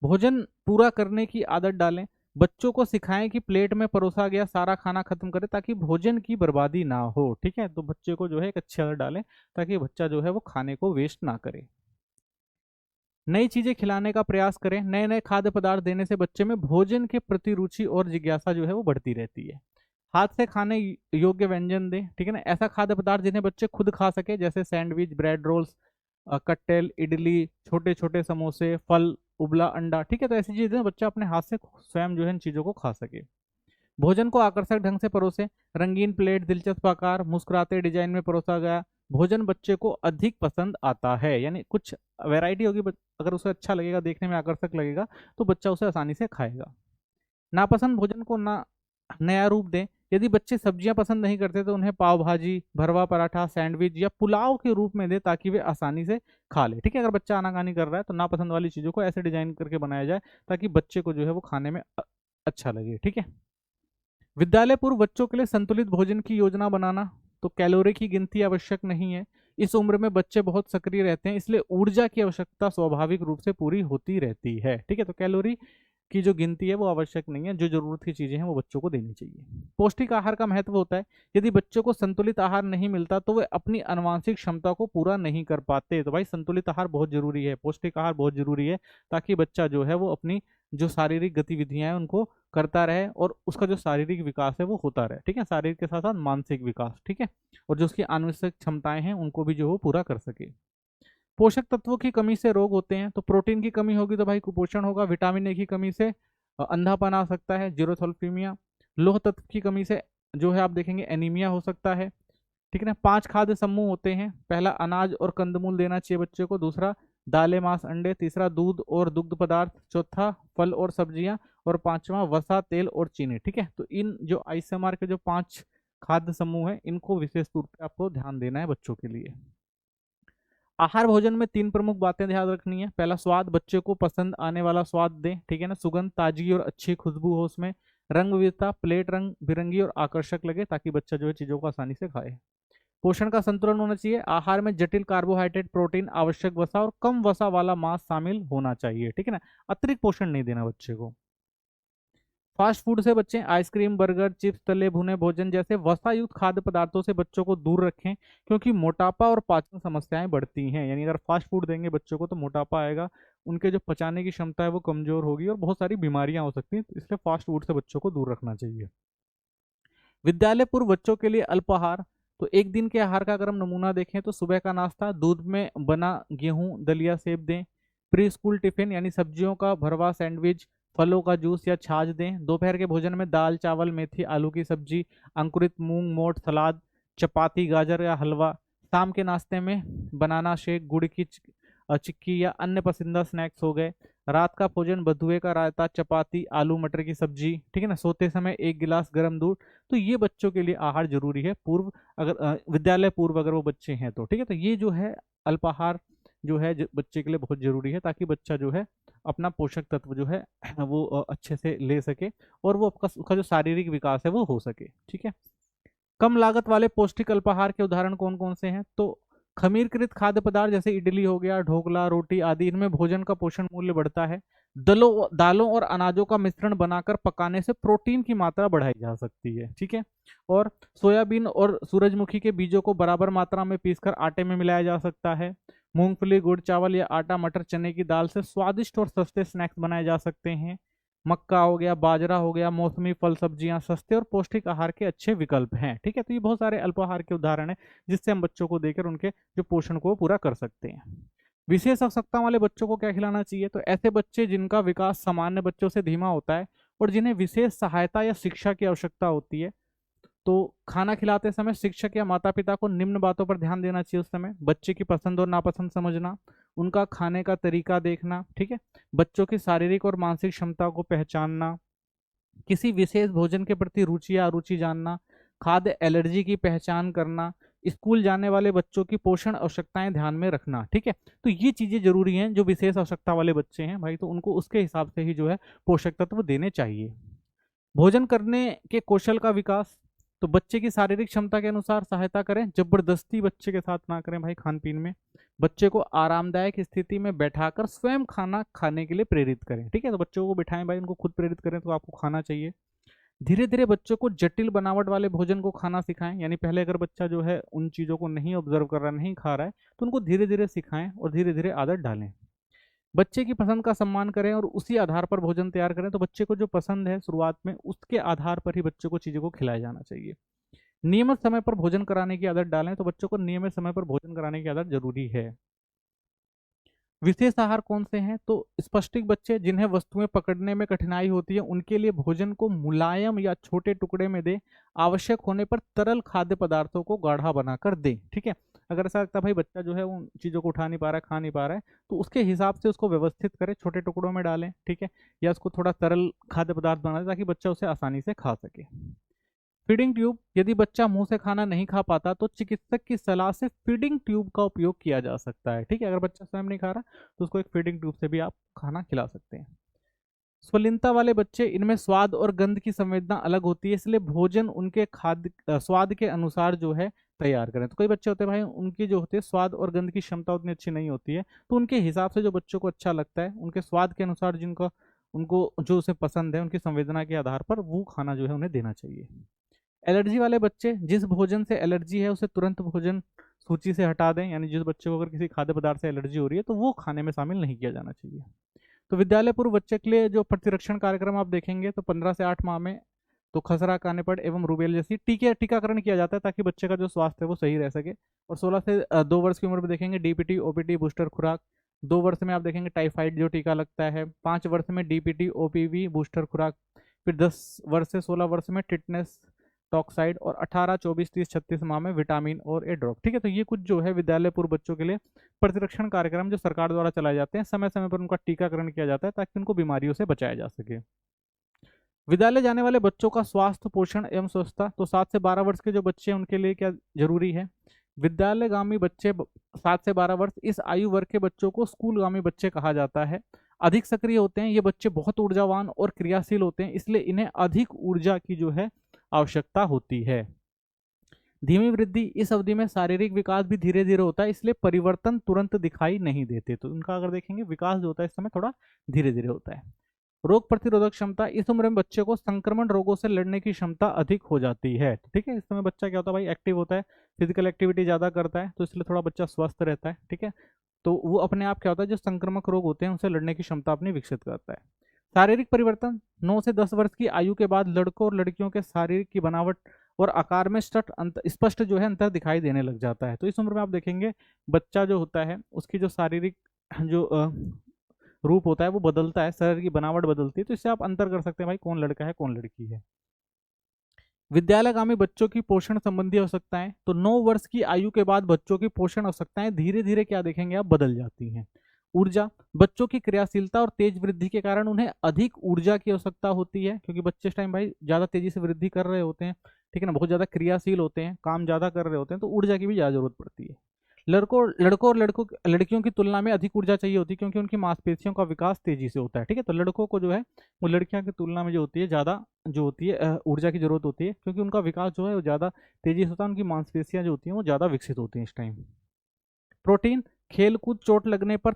भोजन पूरा करने की आदत डालें। बच्चों को सिखाएं कि प्लेट में परोसा गया सारा खाना खत्म करें ताकि भोजन की बर्बादी ना हो, ठीक है। तो बच्चे को जो है एक अच्छी आदत डालें ताकि बच्चा जो है वो खाने को वेस्ट ना करे। नई चीजें खिलाने का प्रयास करें। नए नए खाद्य पदार्थ देने से बच्चे में भोजन के प्रति रुचि और जिज्ञासा जो है वो बढ़ती रहती है। हाथ से खाने योग्य व्यंजन दें, ठीक है ना, ऐसा खाद्य पदार्थ जिन्हें बच्चे खुद खा सके, जैसे sandwich, bread rolls, Kattel, idli, छोटे छोटे समोसे, फल, उबला अंडा, ठीक है। तो ऐसी चीजें बच्चा अपने हाथ से स्वयं जो है इन चीजों को खा सके। भोजन को आकर्षक ढंग से परोसे। रंगीन प्लेट, दिलचस्प आकार, मुस्कुराते डिजाइन में परोसा गया भोजन बच्चे को अधिक पसंद आता है, यानी कुछ वैरायटी होगी, अगर उसे अच्छा लगेगा, देखने में आकर्षक लगेगा तो बच्चा उसे आसानी से खाएगा। नापसंद भोजन को ना नया रूप दें। यदि बच्चे सब्जियां पसंद नहीं करते तो उन्हें पाव भाजी, भरवा पराठा, सैंडविच या पुलाव के रूप में दें ताकि वे आसानी से खा ले, ठीक है। अगर बच्चा आनाकानी कर रहा है तो नापसंद वाली चीजों को ऐसे डिजाइन करके बनाया जाए ताकि बच्चे को जो है वो खाने में अच्छा लगे, ठीक है। विद्यालय पूर्व बच्चों के लिए संतुलित भोजन की योजना बनाना। तो कैलोरी की गिनती आवश्यक नहीं है। इस उम्र में बच्चे बहुत सक्रिय रहते हैं, इसलिए ऊर्जा की आवश्यकता स्वाभाविक रूप से पूरी होती रहती है, ठीक है। तो कैलोरी की जो गिनती है वो आवश्यक नहीं है, जो जरूरत की चीजें हैं वो बच्चों को देनी चाहिए। पौष्टिक आहार का महत्व होता है। यदि बच्चों को संतुलित आहार नहीं मिलता तो वे अपनी आनुवांशिक क्षमता को पूरा नहीं कर पाते। तो भाई संतुलित आहार बहुत जरूरी है, पौष्टिक आहार बहुत जरूरी है ताकि बच्चा जो है वो अपनी जो शारीरिक गतिविधियां हैं उनको करता रहे और उसका जो शारीरिक विकास है वो होता रहे, ठीक है। शारीरिक के साथ साथ मानसिक विकास, ठीक है, और जो उसकी आनुवंशिक क्षमताएं हैं उनको भी जो वो पूरा कर सके। पोषक तत्वों की कमी से रोग होते हैं। तो प्रोटीन की कमी होगी तो भाई कुपोषण होगा। विटामिन ए की कमी से अंधापन आ सकता है, जीरोथैलेसीमिया। लोह तत्व की कमी से जो है आप देखेंगे एनीमिया हो सकता है, ठीक है ना। 5 खाद्य समूह होते हैं। पहला, अनाज और कंदमूल देना चाहिए बच्चे को। दूसरा, दालें, मांस, अंडे। तीसरा, दूध और दुग्ध पदार्थ। चौथा, फल और सब्जियां। और पांचवा, वसा, तेल और चीनी, ठीक है। तो इन जो आईसीएमआर के जो 5 खाद्य समूह हैं इनको विशेष रूप से आपको ध्यान देना है बच्चों के लिए। आहार भोजन में 3 प्रमुख बातें ध्यान रखनी है। पहला, स्वाद, बच्चे को पसंद आने वाला स्वाद दें, ठीक है ना। सुगंध, ताजगी और अच्छी खुशबू हो उसमें। रंग विविधता, प्लेट रंग बिरंगी और आकर्षक लगे ताकि बच्चा जो है चीजों को आसानी से खाए। पोषण का संतुलन होना चाहिए। आहार में जटिल कार्बोहाइड्रेट, प्रोटीन, आवश्यक वसा और कम वसा वाला मांस शामिल होना चाहिए, ठीक है ना। अतिरिक्त पोषण नहीं देना बच्चे को। फास्ट फूड से बच्चे, आइसक्रीम, बर्गर, चिप्स, तले भुने भोजन जैसे वसायुक्त खाद्य पदार्थों से बच्चों को दूर रखें, क्योंकि मोटापा और पाचन समस्याएं बढ़ती हैं। यानी अगर फास्ट फूड देंगे बच्चों को तो मोटापा आएगा, उनके जो पचाने की क्षमता है वो कमजोर होगी और बहुत सारी बीमारियां हो सकती हैं, इसलिए फास्ट फूड से बच्चों को दूर रखना चाहिए। विद्यालय पूर्व बच्चों के लिए अल्पाहार, तो एक दिन के आहार का अगर हम नमूना देखें तो सुबह का नाश्ता दूध में बना गेहूं, दलिया, सेब दें। प्री स्कूल टिफिन यानी सब्जियों का भरवा सैंडविच, फलों का जूस या छाछ दें। दोपहर के भोजन में दाल, चावल, मेथी, आलू की सब्जी, अंकुरित मूंग, मोठ, सलाद, चपाती, गाजर या हलवा। शाम के नाश्ते में बनाना शेक, गुड़ की चिक्की या अन्य पसंदीदा स्नैक्स हो गए। रात का भोजन बथुए का रायता, चपाती, आलू मटर की सब्जी, ठीक है ना। सोते समय एक गिलास गर्म दूध। तो ये बच्चों के लिए आहार जरूरी है, पूर्व अगर विद्यालय पूर्व अगर वो बच्चे हैं तो, ठीक है। तो ये जो है अल्पाहार जो है बच्चे के लिए बहुत जरूरी है, ताकि बच्चा जो है अपना पोषक तत्व जो है वो अच्छे से ले सके और वो उसका जो शारीरिक विकास है वो हो सके, ठीक है। कम लागत वाले पौष्टिक अल्पाहार के उदाहरण कौन कौन से हैं? तो खमीरकृत खाद्य पदार्थ जैसे इडली हो गया, ढोकला, रोटी आदि, इनमें भोजन का पोषण मूल्य बढ़ता है। दालों और अनाजों का मिश्रण बनाकर पकाने से प्रोटीन की मात्रा बढ़ाई जा सकती है, ठीक है। और सोयाबीन और सूरजमुखी के बीजों को बराबर मात्रा में पीसकर आटे में मिलाया जा सकता है। मूंगफली, गुड़, चावल या आटा, मटर, चने की दाल से स्वादिष्ट और सस्ते स्नैक्स बनाए जा सकते हैं। मक्का हो गया, बाजरा हो गया, मौसमी फल सब्जियां सस्ते और पौष्टिक आहार के अच्छे विकल्प हैं, ठीक है। तो ये बहुत सारे अल्पाहार के उदाहरण हैं जिससे हम बच्चों को देकर उनके जो पोषण को पूरा कर सकते हैं। विशेष आवश्यकता वाले बच्चों को क्या खिलाना चाहिए? तो ऐसे बच्चे जिनका विकास सामान्य बच्चों से धीमा होता है और जिन्हें विशेष सहायता या शिक्षा की आवश्यकता होती है। तो खाना खिलाते समय शिक्षक या माता पिता को निम्न बातों पर ध्यान देना चाहिए। उस समय बच्चे की पसंद और नापसंद समझना, उनका खाने का तरीका देखना, ठीक है। बच्चों की शारीरिक और मानसिक क्षमता को पहचानना, किसी विशेष भोजन के प्रति रुचि या अरुचि जानना, खाद्य एलर्जी की पहचान करना, स्कूल जाने वाले बच्चों की पोषण आवश्यकताएं ध्यान में रखना, ठीक है। तो ये चीजें जरूरी हैं, जो विशेष आवश्यकता वाले बच्चे हैं भाई, तो उनको उसके हिसाब से ही जो है पोषक तत्व देने चाहिए। भोजन करने के कौशल का विकास, तो बच्चे की शारीरिक क्षमता के अनुसार सहायता करें, जबरदस्ती बच्चे के साथ ना करें भाई खान पीन में। बच्चे को आरामदायक स्थिति में बैठाकर स्वयं खाना खाने के लिए प्रेरित करें, ठीक है। तो बच्चों को बिठाएं भाई, उनको खुद प्रेरित करें तो आपको खाना चाहिए। धीरे धीरे बच्चों को जटिल बनावट वाले भोजन को खाना सिखाएं। यानी पहले अगर बच्चा जो है उन चीज़ों को नहीं ऑब्जर्व कर रहा, नहीं खा रहा है, तो उनको धीरे धीरे सिखाएं और धीरे धीरे आदत डालें। बच्चे की पसंद का सम्मान करें और उसी आधार पर भोजन तैयार करें। तो बच्चे को जो पसंद है शुरुआत में, उसके आधार पर ही बच्चों को चीज़ों को खिलाया जाना चाहिए। नियमित समय पर भोजन कराने की आदत डालें। तो बच्चों को नियमित समय पर भोजन कराने की आदत जरूरी है। विशेष आहार कौन से हैं? तो स्पष्टिक बच्चे जिन्हें वस्तुएं पकड़ने में कठिनाई होती है, उनके लिए भोजन को मुलायम या छोटे टुकड़े में दें। आवश्यक होने पर तरल खाद्य पदार्थों को गाढ़ा बनाकर दें, ठीक है। अगर ऐसा लगता है भाई बच्चा जो है उन चीज़ों को उठा नहीं पा रहा है, खा नहीं पा रहा है, तो उसके हिसाब से उसको व्यवस्थित करें, छोटे टुकड़ों में डालें, ठीक है। या उसको थोड़ा तरल खाद्य पदार्थ बना दें ताकि बच्चा उसे आसानी से खा सके। फीडिंग ट्यूब, यदि बच्चा मुंह से खाना नहीं खा पाता तो चिकित्सक की सलाह से फीडिंग ट्यूब का उपयोग किया जा सकता है, ठीक है। अगर बच्चा स्वयं नहीं खा रहा तो उसको एक फीडिंग ट्यूब से भी आप खाना खिला सकते हैं। स्वलीनता वाले बच्चे, इनमें स्वाद और गंध की संवेदना अलग होती है, इसलिए भोजन उनके खाद्य स्वाद के अनुसार जो है तैयार करें। तो कई बच्चे होते हैं भाई, उनकी जो होती है स्वाद और गंध की क्षमता उतनी अच्छी नहीं होती है, तो उनके हिसाब से जो बच्चों को अच्छा लगता है, उनके स्वाद के अनुसार जिनको उनको जो उसे पसंद है, उनकी संवेदना के आधार पर वो खाना जो है उन्हें देना चाहिए। एलर्जी वाले बच्चे, जिस भोजन से एलर्जी है उसे तुरंत भोजन सूची से हटा दें। यानी जिस बच्चे को अगर किसी खाद्य पदार्थ से एलर्जी हो रही है तो वो खाने में शामिल नहीं किया जाना चाहिए। तो विद्यालय पूर्व बच्चे के लिए जो प्रतिरक्षण कार्यक्रम आप देखेंगे, तो 15 से 8 माह में तो खसरा, कानेपड़ एवं रूबेल जैसी टीकाकरण किया जाता है ताकि बच्चे का जो स्वास्थ्य है वो सही रह सके। और 16 से 2 वर्ष की उम्र में देखेंगे डीपीटी, ओपीटी बूस्टर खुराक। 2 वर्ष में आप देखेंगे टाइफाइड जो टीका लगता है। 5 वर्ष में डीपीटी, ओपीवी बूस्टर खुराक। फिर 10 वर्ष से 16 वर्ष में टिटनेस टॉक्साइड। और 18, 24, 30, 36 माह में विटामिन और ए ड्रॉप, ठीक है। तो ये कुछ जो है विद्यालय पूर्व बच्चों के लिए प्रतिरक्षण कार्यक्रम जो सरकार द्वारा चलाए जाते हैं, समय समय पर उनका टीकाकरण किया जाता है ताकि उनको बीमारियों से बचाया जा सके। विद्यालय जाने वाले बच्चों का स्वास्थ्य, पोषण एवं स्वच्छता, तो 7 से 12 वर्ष के जो बच्चे हैं उनके लिए क्या जरूरी है? विद्यालयगामी बच्चे 7 से 12 वर्ष, इस आयु वर्ग के बच्चों को स्कूलगामी बच्चे कहा जाता है। अधिक सक्रिय होते हैं ये बच्चे, बहुत ऊर्जावान और क्रियाशील होते हैं, इसलिए इन्हें अधिक ऊर्जा की जो है आवश्यकता होती है। धीमी वृद्धि, इस अवधि में शारीरिक विकास भी धीरे धीरे होता है, इसलिए परिवर्तन तुरंत दिखाई नहीं देते। तो उनका अगर देखेंगे विकास जो होता है इस समय थोड़ा धीरे धीरे होता है। रोग प्रतिरोधक क्षमता, इस उम्र में बच्चे को संक्रमण रोगों से लड़ने की क्षमता अधिक हो जाती है। तो ठीक है, इस समय बच्चा क्या होता है भाई, एक्टिव होता है, फिजिकल एक्टिविटी ज़्यादा करता है, तो इसलिए थोड़ा बच्चा स्वस्थ रहता है। ठीक है, तो वो अपने आप क्या होता है, जो संक्रामक रोग होते हैं उनसे लड़ने की क्षमता अपनी विकसित करता है। शारीरिक परिवर्तन, 9 से 10 वर्ष की आयु के बाद लड़कों और लड़कियों के शारीरिक की बनावट और आकार में स्पष्ट जो है अंतर दिखाई देने लग जाता है। तो इस उम्र में आप देखेंगे बच्चा जो होता है उसकी जो शारीरिक जो रूप होता है वो बदलता है, शरीर की बनावट बदलती है, तो इससे आप अंतर कर सकते हैं भाई कौन लड़का है कौन लड़की है। विद्यालयगामी बच्चों की पोषण संबंधी आवश्यकताएं, तो 9 वर्ष की आयु के बाद बच्चों की पोषण आवश्यकताएं धीरे धीरे क्या देखेंगे आप, बदल जाती हैं। ऊर्जा, बच्चों की क्रियाशीलता और तेज वृद्धि के कारण उन्हें अधिक ऊर्जा की आवश्यकता होती है, क्योंकि बच्चे इस टाइम भाई ज्यादा तेजी से वृद्धि कर रहे होते हैं, ठीक है ना, बहुत ज्यादा क्रियाशील होते हैं, काम ज्यादा कर रहे होते हैं, तो ऊर्जा की भी ज्यादा जरूरत पड़ती है। लड़कों और लड़कियों की तुलना में अधिक ऊर्जा चाहिए होती है, क्योंकि उनकी मांसपेशियों का विकास तेजी से होता है। ठीक है, तो लड़कों को जो है वो लड़कियों की तुलना में जो होती है ज़्यादा जो होती है ऊर्जा की जरूरत होती है, क्योंकि उनका विकास जो है वो ज़्यादा तेजी से होता है, उनकी मांसपेशियां जो होती हैं वो ज़्यादा विकसित होती हैं इस टाइम। प्रोटीन, खेलकूद चोट लगने पर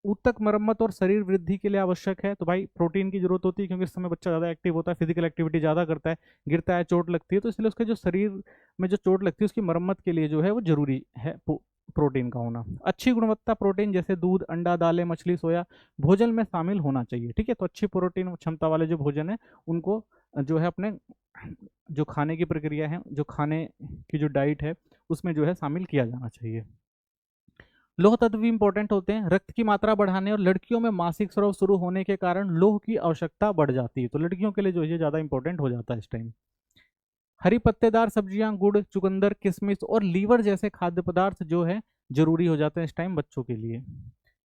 ऊतक मरम्मत और शरीर वृद्धि के लिए आवश्यक है। तो भाई प्रोटीन की जरूरत होती है, क्योंकि इस समय बच्चा ज़्यादा एक्टिव होता है, फिजिकल एक्टिविटी ज़्यादा करता है, गिरता है, चोट लगती है, तो इसलिए उसके जो शरीर में जो चोट लगती है उसकी मरम्मत के लिए जो है वो जरूरी है प्रोटीन का होना। अच्छी गुणवत्ता प्रोटीन जैसे दूध, अंडा, दालें, मछली, सोया भोजन में शामिल होना चाहिए। ठीक है, तो अच्छी प्रोटीन क्षमता वाले जो भोजन है उनको जो है अपने जो खाने की प्रक्रिया है, जो खाने की जो डाइट है उसमें जो है शामिल किया जाना चाहिए। लौह तत्व भी इंपॉर्टेंट होते हैं, रक्त की मात्रा बढ़ाने और लड़कियों में मासिक स्राव शुरू होने के कारण लौह की आवश्यकता बढ़ जाती है, तो लड़कियों के लिए जो है ज्यादा इंपॉर्टेंट हो जाता है इस टाइम। हरी पत्तेदार सब्जियां, गुड़, चुकंदर, किशमिश और लीवर जैसे खाद्य पदार्थ जो है जरूरी हो जाते हैं इस टाइम बच्चों के लिए।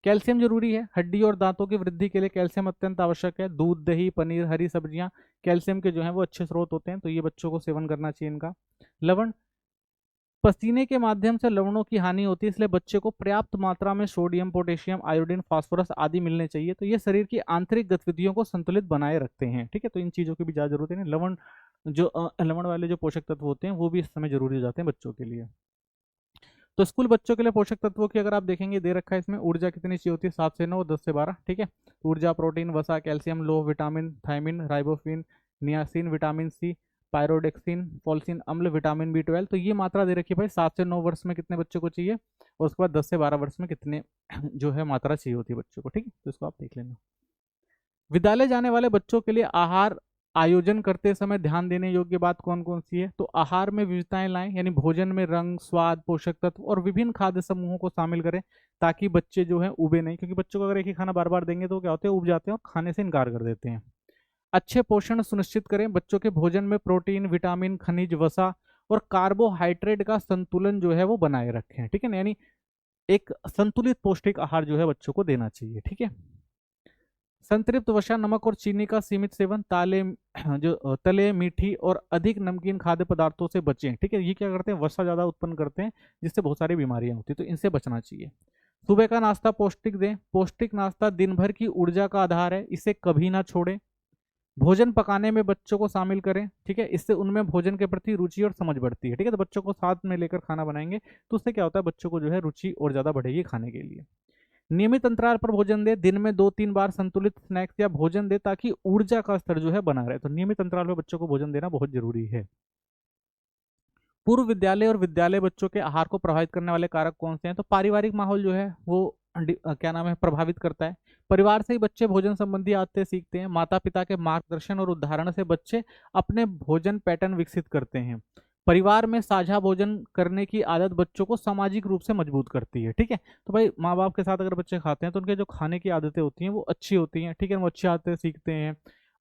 कैल्शियम जरूरी है, हड्डी और दांतों की वृद्धि के लिए कैल्शियम अत्यंत आवश्यक है। दूध, दही, पनीर, हरी सब्जियां कैल्शियम के जो है वो अच्छे स्रोत होते हैं, तो ये बच्चों को सेवन करना चाहिए इनका। लवण, पसीने के माध्यम से लवणों की हानि होती है, इसलिए बच्चे को पर्याप्त मात्रा में सोडियम, पोटेशियम, आयोडीन, फास्फोरस आदि मिलने चाहिए, तो ये शरीर की आंतरिक गतिविधियों को संतुलित बनाए रखते हैं। ठीक है, तो इन चीज़ों की भी ज़्यादा जरूरत है। लवण जो लवण वाले जो पोषक तत्व होते हैं वो भी इस समय जरूरी हो जाते हैं बच्चों के लिए। तो स्कूल बच्चों के लिए पोषक तत्वों की अगर आप देखेंगे दे रखा है इसमें, ऊर्जा कितनी चाहिए होती है, 7 से 9, 10 से 12। ठीक है, ऊर्जा प्रोटीन, वसा, कैल्शियम, लोह, vitamin, thiamine, riboflavin, niacin, vitamin C, pyridoxine, फोल्सिन अम्ल, विटामिन B12, तो ये मात्रा दे रखी है भाई 7 से 9 वर्ष में कितने बच्चों को चाहिए, और उसके बाद 10 से 12 वर्ष में कितने जो है मात्रा चाहिए होती है बच्चों को। ठीक है, तो इसको आप देख लेना। विद्यालय जाने वाले बच्चों के लिए आहार आयोजन करते समय ध्यान देने योग्य बात कौन कौन सी है, तो आहार में विविधताएं लाएं, यानी भोजन में रंग, स्वाद, पोषक तत्व और विभिन्न खाद्य समूहों को शामिल करें, ताकि बच्चे जो है उबे नहीं, क्योंकि बच्चों को अगर एक ही खाना बार बार देंगे तो क्या होते हैं, उब जाते हैं और खाने से इनकार कर देते हैं। अच्छे पोषण सुनिश्चित करें, बच्चों के भोजन में प्रोटीन, विटामिन, खनिज, वसा और कार्बोहाइड्रेट का संतुलन जो है वो बनाए रखें। ठीक है ना, यानी एक संतुलित पौष्टिक आहार जो है बच्चों को देना चाहिए। ठीक है, संतृप्त वसा, नमक और चीनी का सीमित सेवन, तले, मीठी और अधिक नमकीन खाद्य पदार्थों से बचें। ठीक है, ये क्या करते हैं, वसा ज्यादा उत्पन्न करते हैं, जिससे बहुत सारी बीमारियां होती है, तो इनसे बचना चाहिए। सुबह का नाश्ता पौष्टिक दें, पौष्टिक नाश्ता दिन भर की ऊर्जा का आधार है, इसे कभी ना छोड़ें। भोजन पकाने में बच्चों को शामिल करें, ठीक है, इससे उनमें भोजन के प्रति रुचि और समझ बढ़ती है। ठीक है, तो बच्चों को साथ में लेकर खाना बनाएंगे तो उससे क्या होता है, बच्चों को जो है रुचि और ज्यादा बढ़ेगी खाने के लिए। नियमित अंतराल पर भोजन दे, दिन में 2-3 बार संतुलित स्नैक्स या भोजन दे, ताकि ऊर्जा का स्तर जो है बना रहे, तो नियमित अंतराल पर बच्चों को भोजन देना बहुत जरूरी है। पूर्व विद्यालय और विद्यालय बच्चों के आहार को प्रभावित करने वाले कारक कौन से हैं, तो पारिवारिक माहौल जो है वो क्या नाम है, प्रभावित करता है। परिवार से ही बच्चे भोजन संबंधी आदतें सीखते हैं, माता पिता के मार्गदर्शन और उदाहरण से बच्चे अपने भोजन पैटर्न विकसित करते हैं। परिवार में साझा भोजन करने की आदत बच्चों को सामाजिक रूप से मजबूत करती है। ठीक है, तो भाई माँ बाप के साथ अगर बच्चे खाते हैं तो उनके जो खाने की आदतें होती हैं वो अच्छी होती हैं। ठीक है, वो अच्छी आदतें सीखते हैं,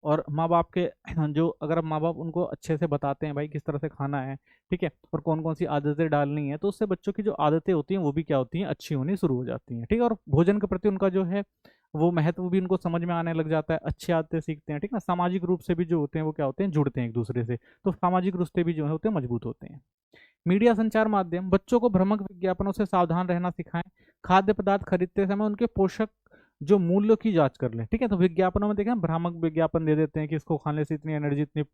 और माँ बाप के जो अगर माँ बाप उनको अच्छे से बताते हैं भाई किस तरह से खाना है, ठीक है, और कौन कौन सी आदतें डालनी है, तो उससे बच्चों की जो आदतें होती हैं वो भी क्या होती हैं, अच्छी होनी शुरू हो जाती हैं। ठीक है, और भोजन के प्रति उनका जो है वो महत्व भी उनको समझ में आने लग जाता है, अच्छी आदतें सीखते हैं। ठीक ना, सामाजिक रूप से भी जो होते हैं वो क्या होते हैं, जुड़ते हैं एक दूसरे से, तो सामाजिक रिश्ते भी जो है होते हैं मजबूत होते हैं। मीडिया संचार माध्यम, बच्चों को भ्रामक विज्ञापनों से सावधान रहना सिखाएं, खाद्य पदार्थ खरीदते समय उनके पोषक जो मूल्यों की जांच कर लें। ठीक है, तो विज्ञापनों में देखें भ्रामक विज्ञापन दे देते हैं कि इसको खाने से इतनी एनर्जी, इतनी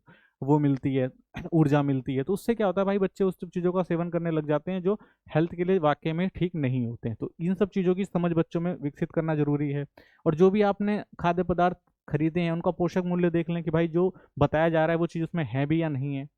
वो मिलती है, ऊर्जा मिलती है, तो उससे क्या होता है भाई, बच्चे उस सब चीज़ों का सेवन करने लग जाते हैं जो हेल्थ के लिए वाकई में ठीक नहीं होते हैं। तो इन सब चीज़ों की समझ बच्चों में विकसित करना जरूरी है। और जो भी आपने खाद्य पदार्थ खरीदे हैं उनका पोषक मूल्य देख लें कि भाई जो बताया जा रहा है वो चीज़ उसमें है भी या नहीं है।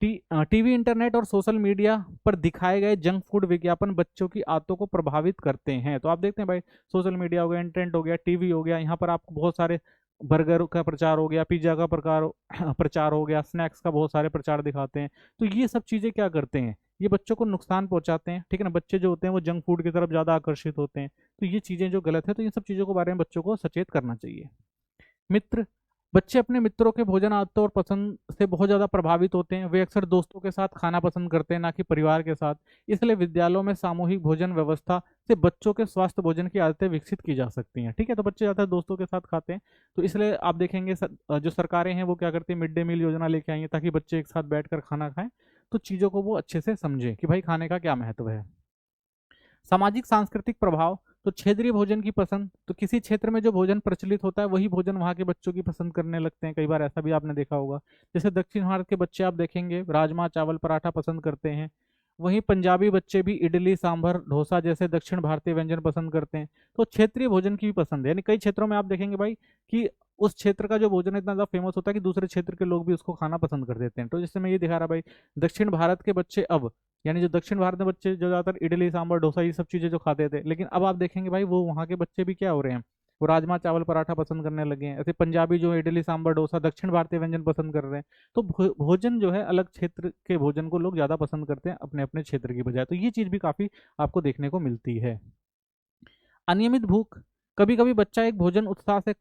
टीवी, इंटरनेट और सोशल मीडिया पर दिखाए गए जंक फूड विज्ञापन बच्चों की आदतों को प्रभावित करते हैं। तो आप देखते हैं भाई, सोशल मीडिया हो गया, इंटरनेट हो गया, टीवी हो गया, यहाँ पर आपको बहुत सारे बर्गर का प्रचार हो गया, पिज्जा का प्रकार प्रचार हो गया, स्नैक्स का बहुत सारे प्रचार दिखाते हैं। तो ये सब चीज़ें क्या करते हैं, ये बच्चों को नुकसान पहुंचाते हैं। ठीक है ना, बच्चे जो होते हैं वो जंक फूड की तरफ ज़्यादा आकर्षित होते हैं। तो ये चीज़ें जो गलत है, तो इन सब चीज़ों के बारे में बच्चों को सचेत करना चाहिए। मित्र, बच्चे अपने मित्रों के भोजन आदतों और पसंद से बहुत ज़्यादा प्रभावित होते हैं। वे अक्सर दोस्तों के साथ खाना पसंद करते हैं, ना कि परिवार के साथ। इसलिए विद्यालयों में सामूहिक भोजन व्यवस्था से बच्चों के स्वास्थ्य भोजन की आदतें विकसित की जा सकती हैं। ठीक है, तो बच्चे ज़्यादातर दोस्तों के साथ खाते हैं, तो इसलिए आप देखेंगे जो सरकारें हैं वो क्या करती है, मिड डे मील योजना लेके आई है ताकि बच्चे एक साथ बैठकर खाना खाएं, तो चीज़ों को वो अच्छे से समझें कि भाई खाने का क्या महत्व है। सामाजिक सांस्कृतिक प्रभाव, तो क्षेत्रीय भोजन की पसंद, तो किसी क्षेत्र में जो भोजन प्रचलित होता है वही भोजन वहाँ के बच्चों की पसंद करने लगते हैं। कई बार ऐसा भी आपने देखा होगा, जैसे दक्षिण भारत के बच्चे आप देखेंगे राजमा चावल पराठा पसंद करते हैं, वहीं पंजाबी बच्चे भी इडली सांभर डोसा जैसे दक्षिण भारतीय व्यंजन पसंद करते हैं। तो क्षेत्रीय भोजन की भी पसंद है, यानी कई क्षेत्रों में आप देखेंगे भाई कि उस क्षेत्र का जो भोजन इतना ज़्यादा फेमस होता है कि दूसरे क्षेत्र के लोग भी उसको खाना पसंद कर देते हैं। तो जिससे मैं ये दिखा रहा भाई, दक्षिण भारत के बच्चे अब, यानी जो दक्षिण भारत में बच्चे जो ज़्यादातर इडली सांभर डोसा ये सब चीज़ें जो खाते थे, लेकिन अब आप देखेंगे भाई वो वहाँ के बच्चे भी क्या हो रहे हैं, वो राजमा चावल पराठा पसंद करने लगे हैं। ऐसे पंजाबी जो इडली सांभर डोसा दक्षिण भारतीय व्यंजन पसंद कर रहे हैं। तो भोजन जो है अलग क्षेत्र के भोजन को लोग ज़्यादा पसंद करते हैं अपने अपने क्षेत्र की बजाय। तो ये चीज़ भी काफ़ी आपको देखने को मिलती है। अनियमित भूख, कभी कभी बच्चा एक भोजन उत्साह से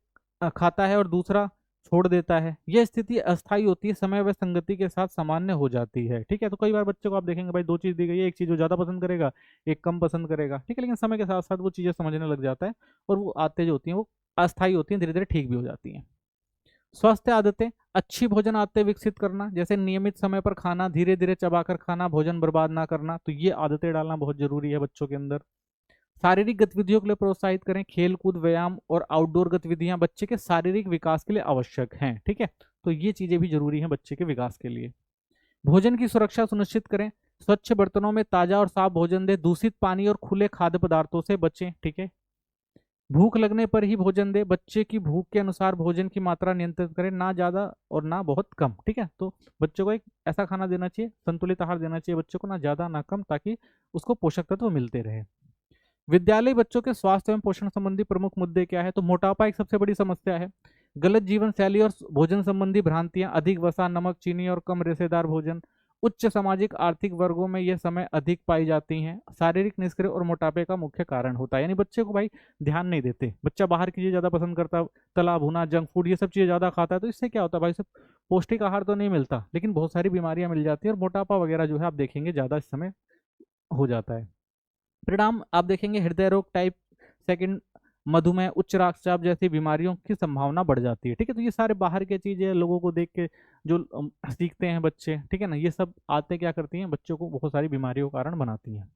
खाता है और दूसरा छोड़ देता है। यह स्थिति अस्थायी होती है, समय व संगति के साथ सामान्य हो जाती है। ठीक है, तो कई बार बच्चे को आप देखेंगे भाई दो चीज़ दी गई है, एक चीज़ वो ज़्यादा पसंद करेगा, एक कम पसंद करेगा। ठीक है, लेकिन समय के साथ साथ वो चीज़ें समझने लग जाता है और वो आदतें जो होती हैं वो अस्थायी होती हैं, धीरे धीरे ठीक भी हो जाती हैं। स्वस्थ आदतें, अच्छी भोजन आदतें विकसित करना, जैसे नियमित समय पर खाना, धीरे धीरे चबाकर खाना, भोजन बर्बाद ना करना, तो ये आदतें डालना बहुत जरूरी है बच्चों के अंदर। शारीरिक गतिविधियों के लिए प्रोत्साहित करें, खेल कूद व्यायाम और आउटडोर गतिविधियां बच्चे के शारीरिक विकास के लिए आवश्यक हैं। ठीक है, तो ये चीजें भी जरूरी हैं बच्चे के विकास के लिए। भोजन की सुरक्षा सुनिश्चित करें, स्वच्छ बर्तनों में ताजा और साफ भोजन दें, दूषित पानी और खुले खाद्य पदार्थों से बचें। ठीक है, भूख लगने पर ही भोजन दे, बच्चे की भूख के अनुसार भोजन की मात्रा नियंत्रित करें, ना ज्यादा और ना बहुत कम। ठीक है, तो बच्चों को एक ऐसा खाना देना चाहिए, संतुलित आहार देना चाहिए बच्चों को, ना ज्यादा ना कम, ताकि उसको पोषक तत्व मिलते रहे। विद्यालय बच्चों के स्वास्थ्य एवं पोषण संबंधी प्रमुख मुद्दे क्या है, तो मोटापा एक सबसे बड़ी समस्या है, गलत जीवन शैली और भोजन संबंधी भ्रांतियां, अधिक वसा नमक चीनी और कम रेशेदार भोजन, उच्च सामाजिक आर्थिक वर्गों में यह समय अधिक पाई जाती हैं, शारीरिक निष्क्रिय और मोटापे का मुख्य कारण होता है। यानी बच्चे को भाई ध्यान नहीं देते, बच्चा बाहर की चीज़ ज़्यादा पसंद करता है, तला भुना जंक फूड ये सब चीज़ें ज़्यादा खाता है, तो इससे क्या होता है भाई, सब पौष्टिक आहार तो नहीं मिलता, लेकिन बहुत सारी बीमारियां मिल जाती है और मोटापा वगैरह जो है आप देखेंगे ज़्यादा इस समय हो जाता है। परिणाम आप देखेंगे हृदय रोग, टाइप सेकंड, मधुमेह, उच्च रक्तचाप जैसी बीमारियों की संभावना बढ़ जाती है। ठीक है, तो ये सारे बाहर के चीजें लोगों को देख के जो सीखते हैं बच्चे, ठीक है ना, ये सब आते क्या करती हैं, बच्चों को बहुत सारी बीमारियों का कारण बनाती हैं।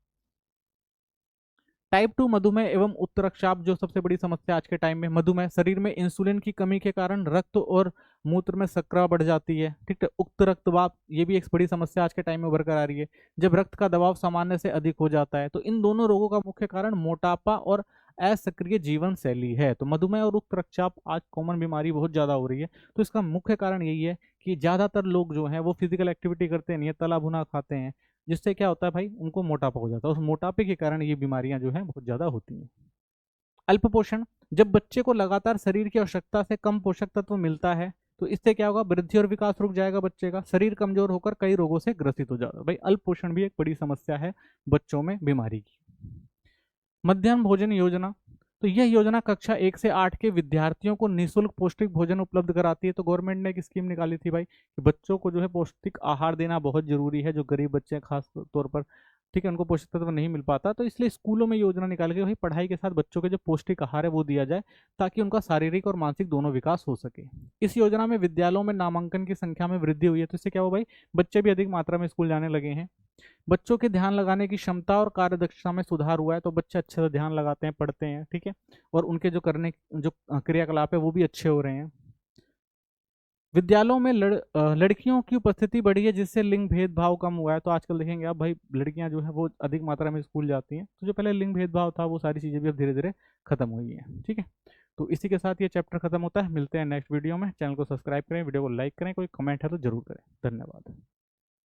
टाइप 2 मधुमेह एवं उच्च रक्तचाप जो सबसे बड़ी समस्या आज के टाइम में, मधुमेह शरीर में इंसुलिन की कमी के कारण रक्त और मूत्र में शर्करा बढ़ जाती है। ठीक है, उक्त रक्तचाप ये भी एक बड़ी समस्या आज के टाइम में उभर कर आ रही है, जब रक्त का दबाव सामान्य से अधिक हो जाता है। तो इन दोनों रोगों का मुख्य कारण मोटापा और असक्रिय जीवन शैली है। तो मधुमेह और उच्च रक्तचाप आज कॉमन बीमारी बहुत ज़्यादा हो रही है, तो इसका मुख्य कारण यही है कि ज़्यादातर लोग जो हैं वो फिजिकल एक्टिविटी करते नहीं है, तला भुना खाते हैं, जिससे क्या होता है भाई, उनको मोटापा हो जाता है, उस मोटापे के कारण ये बीमारियां जो हैं बहुत ज्यादा होती हैं। अल्प पोषण, जब बच्चे को लगातार शरीर की आवश्यकता से कम पोषक तत्व मिलता है तो इससे क्या होगा, वृद्धि और विकास रुक जाएगा बच्चे का, शरीर कमजोर होकर कई रोगों से ग्रसित हो जाएगा। भाई अल्प पोषण भी एक बड़ी समस्या है बच्चों में बीमारी की। मध्याह्न भोजन योजना, तो यह योजना कक्षा 1 से 8 के विद्यार्थियों को निःशुल्क पौष्टिक भोजन उपलब्ध कराती है। तो गवर्नमेंट ने एक स्कीम निकाली थी भाई कि बच्चों को जो है पौष्टिक आहार देना बहुत जरूरी है, जो गरीब बच्चे हैं खास तौर पर ठीक है, उनको पोषक तत्व नहीं मिल पाता, तो इसलिए स्कूलों में योजना निकाल के भाई पढ़ाई के साथ बच्चों के जो पौष्टिक आहार है वो दिया जाए, ताकि उनका शारीरिक और मानसिक दोनों विकास हो सके। इस योजना में विद्यालयों में नामांकन की संख्या में वृद्धि हुई है, तो इससे क्या हुआ भाई, बच्चे भी अधिक मात्रा में स्कूल जाने लगे हैं। बच्चों के ध्यान लगाने की क्षमता और कार्यदक्षता में सुधार हुआ है, तो बच्चे अच्छे से ध्यान लगाते हैं, पढ़ते हैं, ठीक है, और उनके जो करने जो क्रियाकलाप है वो भी अच्छे हो रहे हैं। विद्यालयों में लड़कियों की उपस्थिति बढ़ी है, जिससे लिंग भेदभाव कम हुआ है। तो आजकल देखेंगे आप भाई, लड़कियां जो है वो अधिक मात्रा में स्कूल जाती हैं, तो जो पहले लिंग भेदभाव था वो सारी चीज़ें भी अब धीरे धीरे खत्म हुई हैं। ठीक है, तो इसी के साथ ये चैप्टर खत्म होता है। मिलते हैं नेक्स्ट वीडियो में। चैनल को सब्सक्राइब करें, वीडियो को लाइक करें, कोई कमेंट है तो जरूर करें। धन्यवाद।